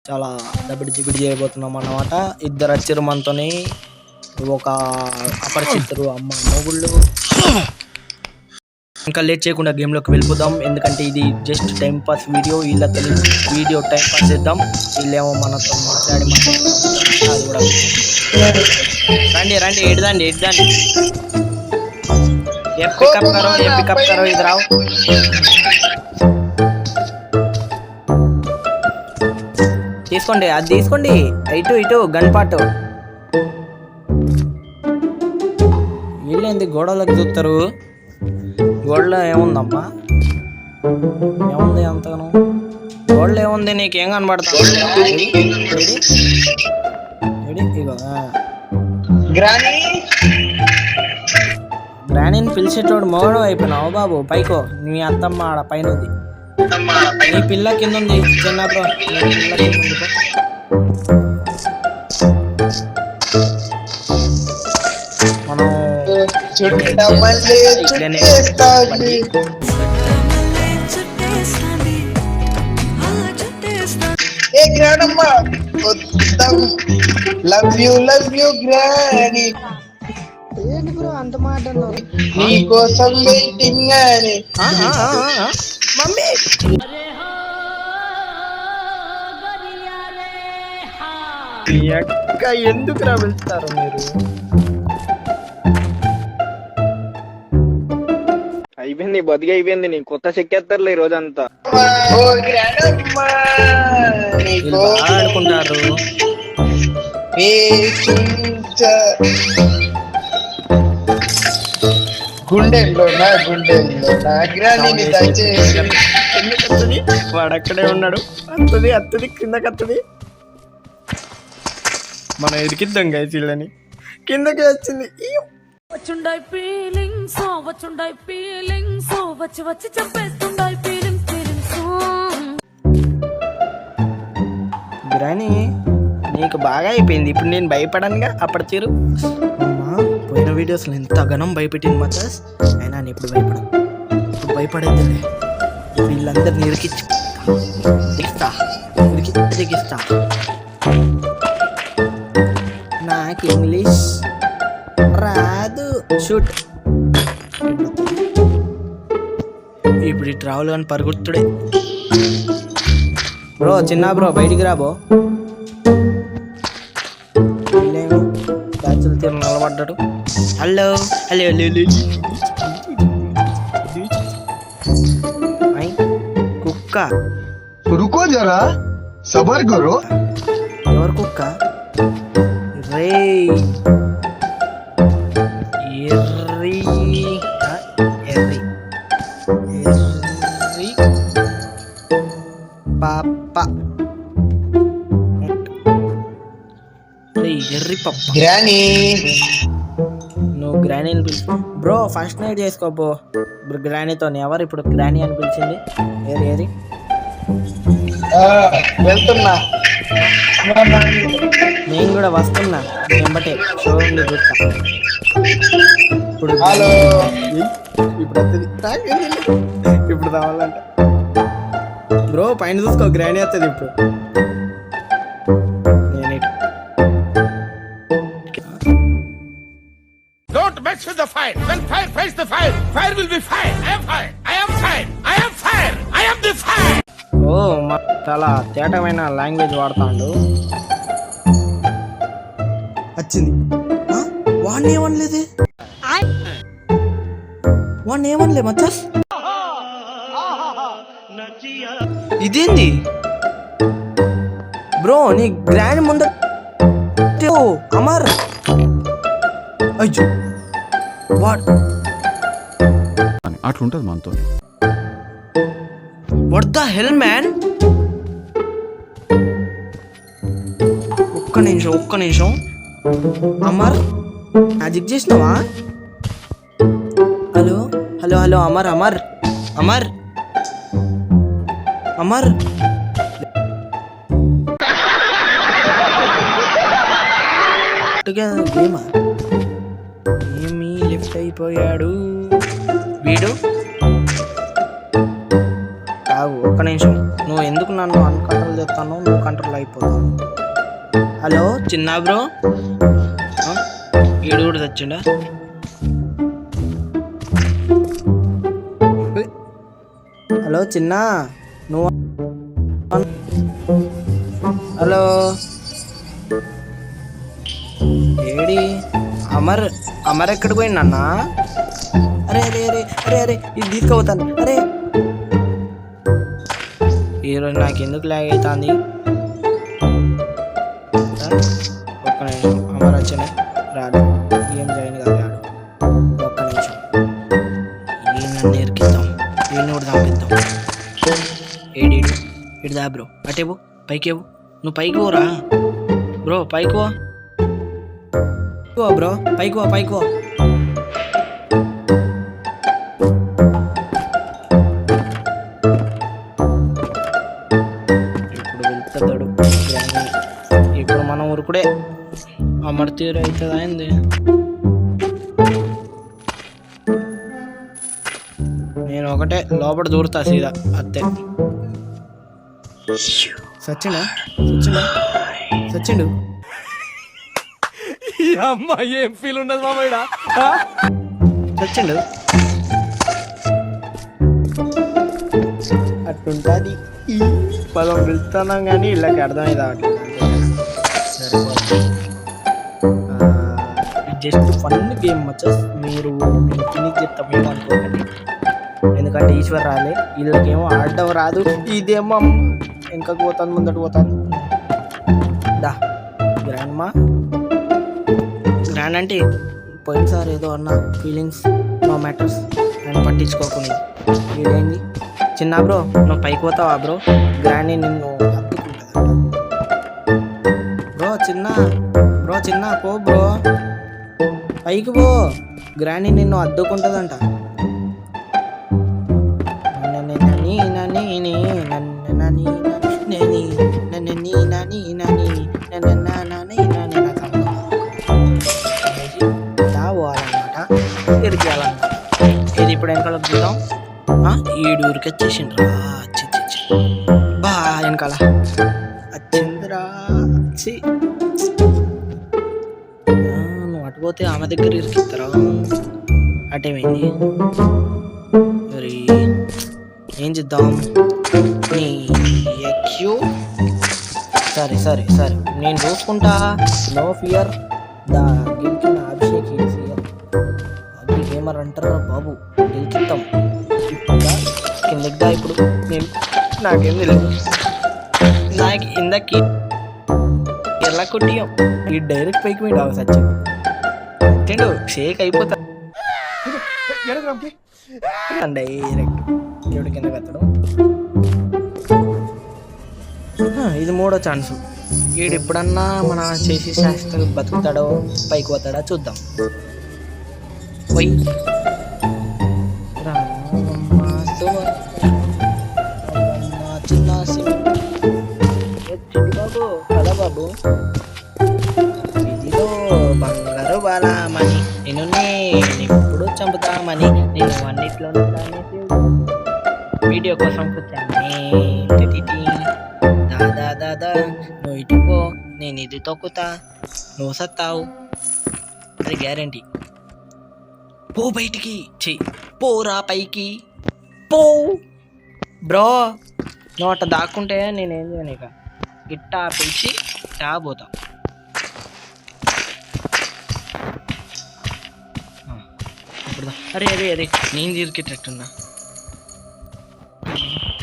చాలా దబిడి జిబిడి చేయబోతున్నాం అన్నమాట. ఇద్దరు వచ్చారు మనతోని, ఒక అపరిచితులు అమ్మ మొగుళ్ళు. ఇంకా లేట్ చేయకుండా గేమ్లోకి వెళ్ళిపోదాం, ఎందుకంటే ఇది జస్ట్ టైం పాస్ వీడియో. వీళ్ళతో వీడియో టైం పాస్ చేద్దాం, వీళ్ళేమో మనతో మాట్లాడి అది కూడా. రండి రండి, ఎడ్దండి ఎడ్దండి. ఏ పికప్ కరో ఇది రావు. తీసుకోండి, అది తీసుకోండి. ఇటు గన్ పాటు. వీళ్ళేంది గోడలకు చూస్తారు? గోడలో ఏముందమ్మా? ఏముంది అంతగాను? గోడలో ఏముంది? నీకేం కనబడతా? ఇగో గ్రానీని పిలిచేటోడు మొగడు అయిపోయినావు బాబు. పైకో, నీ అత్తమ్మ ఆడ పైన ఉంది, నీ పిల్ల కింద ఉంది. చిన్నప్పుడు పిల్ల కింద ఉంది. మనం లవ్ యూ గ్రానీ, అంత మాట నీ కోసం వెయిటింగ్ అని. మమ్మీ ఎక్క ఎందుకు రా వెళ్తారు మీరు? అయిపోయింది, బతికి అయిపోయింది. నీ కొత్త చెక్కేస్తారులే ఈ రోజంతా. ఆడుకుంటారు. గుండెల్లో నా గ్రానీని దయచేసి. వాడు అక్కడే ఉన్నాడు. అత్తది కిందకి అత్తది. మనం ఎదికిద్దాం గైస్ వీళ్ళని. కిందకి వచ్చింది. వచ్చుండై ఫీలింగ్స్ వచ్చి చెప్పేస్తుండై ఫీలింగ్స్. గ్రానీ నీకు బాగా అయిపోయింది. ఇప్పుడు నేను భయపడనుగా. అప్పటి తీరు అమ్మా, పోయిన వీడియోస్లో ఎంత ఘనం భయపెట్టింది మచాస్. అయినా నేను ఇప్పుడు భయపడేది. వీళ్ళందరినీ ఇరికిస్తా. నాకు ఇంగ్లీష్ రాదు. షూట్. ఇప్పుడు ఇటు రావులు కానీ పరుగుతుడే. చిన్న బ్రో బయటికి రాబో. బ్యాచులు తీరు నిలబడ్డాడు. హలో కుక్క. రుకో జరా, సబర్ కరో. ఎవరు కుక్క? రే ఎర్రి పాప. ఎర్రి పప్ప. గ్రానీ, నువ్వు గ్రానీని పిలిచి బ్రో ఫస్ట్ నైట్ చేసుకోబో. గ్రానీతో ఎవరు ఇప్పుడు గ్రానీ అని పిలిచింది? ఏరి వెళ్తున్నా. నేను కూడా వస్తున్నా వెంబటే. షోరూమ్ చూస్తా. ఇప్పుడు హలో, ఇప్పుడు రావాలంట. బ్రో పైన చూసుకో, గ్రానీ వస్తుంది ఇప్పుడు. Don't mess with the fire. When fire fights the fire, fire will be fire. I am fire. I am fire. I am fire. I am the fire. ఓ చాలా తేటమైన language వాడతాడు. వచ్చింది. వాడిని ఏమనలేదే, మచ్చస్. ఇదేంది bro? నీ grand ముందు అమర్. అయ్యో అట్లుంటది మనతో. What the hell man? ఒక్క నిమిషం. అమర్ మ్యాజిక్ చేసినావా? హలో అమర్ గేమా ఏమి లిఫ్ట్ అయిపోయాడు వీడు. కావు ఒక్క నిమిషం, నువ్వు ఎందుకు నన్ను అన్కంట్రోల్ చేస్తాను, నువ్వు కంట్రోల్ అయిపోతావు. హలో చిన్న బ్రో, వీడు కూడా తెచ్చిండా? హలో చిన్న, నువ్వు హలో ఏడి అమర్? అమర్ ఎక్కడికి పోయింది అన్న? అరే అరే అరే అరే అరే ఇది తీసుకుపోతాను. అరే ఈరోజు నాకు ఎందుకు లాగ్ అవుతుంది? ఒక్క నిమిషం, అమర్ వచ్చిన రాడు, ఏం జాయిన్ కాదు రాడు. ఒక్క నిమిషం, ఈ నన్ను ఎరికిద్దాం, వీడిని కూడా చంపిద్దాం. ఏడీడు ఇటు దా బ్రో, అటేవు పైకేవు, నువ్వు పైకి పోరా బ్రో, పైకి పో బ్రో, పైకి పో పైకి పో. ఇప్పుడు వెళ్తాడు, ఇప్పుడు మన ఊరుకుడే అమర్ తీరు అవుతుందా ఏంది? నేను ఒకటే లోపల దూరుతా సీదా అత్తే. సచ్చిండా సచ్చిండా సచ్చిండు. అమ్మా ఏం ఫీల్ ఉండదు మామయ్య. చచ్చిండు. అట్టుంటుంది ఈ పదం వెళ్తున్నాం కానీ ఇళ్ళకి అర్థమైంది అట్లా. జస్ట్ ఫన్ గేమ్ మచ్చస్, మీరు తిని చెప్తాం ఏమనుకోకండి, ఎందుకంటే ఈశ్వర్ రాలే, వీళ్ళకేమో ఆడడం రాదు, ఇదేమో ఇంకా పోతాను ముందట పోతాను. దా గ్రాండ్ మా గ్రాండ్ అంటే పోయినసారి ఏదో అన్న ఫీలింగ్స్ నో మ్యాటర్స్ అని పట్టించుకోకుండా ఇదేంది చిన్న బ్రో, నువ్వు పైకి పోతావా బ్రో? గ్రాండ్ నిన్ను అత్తుకుంటుందా బ్రో? చిన్న పో బ్రో, పైకి పో, గ్రాండ్ నిన్ను అద్దుకుంటుందంట. ఇది ఇప్పుడు వెనకాల చూద్దాం. ఈడు ఊరికి వచ్చేసిండ్రా, బా వెనకాల వచ్చిందిరా. నువ్వు అటుపోతే ఆమె దగ్గర ఇరికిస్తారా? అటేమైంది మరి ఏం చేద్దాం? సరే సరే సరే నేను చూసుకుంటా, నో ఫియర్. దా గెలికిన అభిషేక్ ఫియర్, అది గేమర్ అంటారా బాబు, గెలికిస్తాం. కిందకి దా ఇప్పుడు, నేను నాకేం తెలియదు, నాకు ఇందకి ఎలా కొట్టియం ఈ డైరెక్ట్ పైకి పోయి డావు సచ్చిండు సచ్చిండు, షేక్ అయిపోతా డైరెక్ట్ దేవుడి కింద కత్తడు. ఇది మూడో ఛాన్స్. వీడు ఎప్పుడన్నా మన చేసి శాస్త్రం బతుకుతాడో పైకి పోతాడో చూద్దాం. పోయి బాబు కదా బాబు, ఇదిలో బంగారు బాలామని నేను ఎప్పుడు చంపుతామని నేను అన్నిట్లో వీడియో కోసం కూర్చాను. దాదా దాదా నువ్వు ఇటు పో, నేను ఇది తొక్కుతా, నువ్వు సత్తావు, అది గ్యారంటీ. పో బయటికి, పోరా పైకి పో బ్రో. నువ్వు అట్లా దాక్కుంటే నేనేం చేయను, ఇక గిట్టా పిలిచి పోతా. ఇప్పుడు అరే అరే అరే నేను తీరికేటట్టున్నా.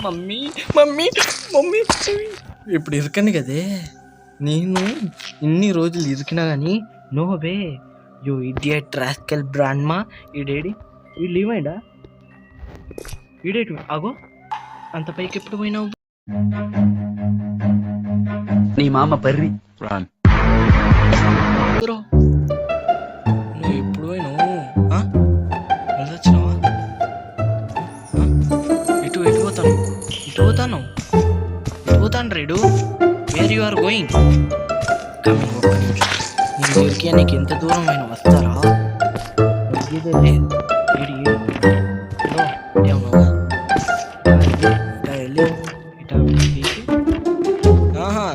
మమ్మీ మమ్మీ మమ్మీ ఇప్పుడు ఇరకండి కదే, నేను ఇన్ని రోజులు ఇరికినా కానీ నోవే. యో ఇడియట్ రాస్కెల్ బ్రాండ్ మా. ఈడేడి వీళ్ళు ఏమైందా? ఈడేటి ఆగో, అంత పైకి ఎప్పుడు పోయినావు? నీ మామ పర్రి బ్రో నువ్వు ఎప్పుడు పోయినావు? వచ్చినావా? ఇటు పోతాను, ఇటు పోతాను రేడు. Where you are going? Coming. ఒక్క నిమిషం, నేను దొరికే నీకు ఎంత దూరం అయినా వస్తారా? ఇదే లేదు. బ్రో ఇటే ఉన్నావా? ఇటా వెళ్ళి ఇటా తీసి ఆహా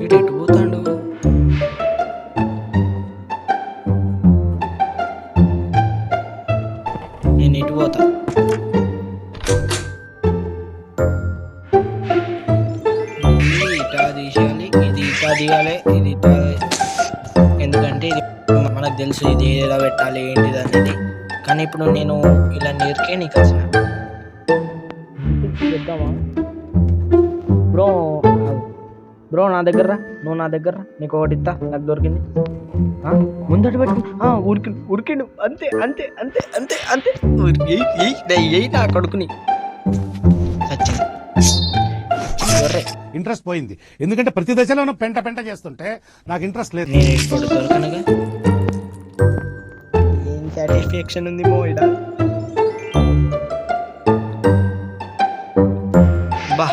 ఇటు ఎటు పోతాడు? నేను ఇటు పోతా. ఇది ఇటా తీసేయాలి, ఇది ఇటా తీయాలి, ఇది ఇటా, ఎందుకంటే ఇది మనకు తెలుసు ఇది ఎలా పెట్టాలి ఏంటిది అనేది. కానీ ఇప్పుడు నేను ఇలా నేర్కే నీకు వచ్చిన చెప్దామా బ్రో? బ్రో నా దగ్గర రా, నువ్వు నా దగ్గర రా, నీకు ఒకటి ఇస్తా, నాకు దొరికింది. ముందట పెట్టు. ఉరికిండు అంతే అంతే అంతే అంతే అంతే. ఏ నా కొడుకుని సచ్చింది. ఇంట్రెస్ట్ పోయింది ఎందుకంటే ప్రతి దశలోనూ పెంట పెంట చేస్తుంటే నాకు ఇంట్రెస్ట్ లేదు. నేను ఇప్పుడు దొరకనగా ఏం సాటిస్ఫాక్షన్ ఉంది మోయిడా. బా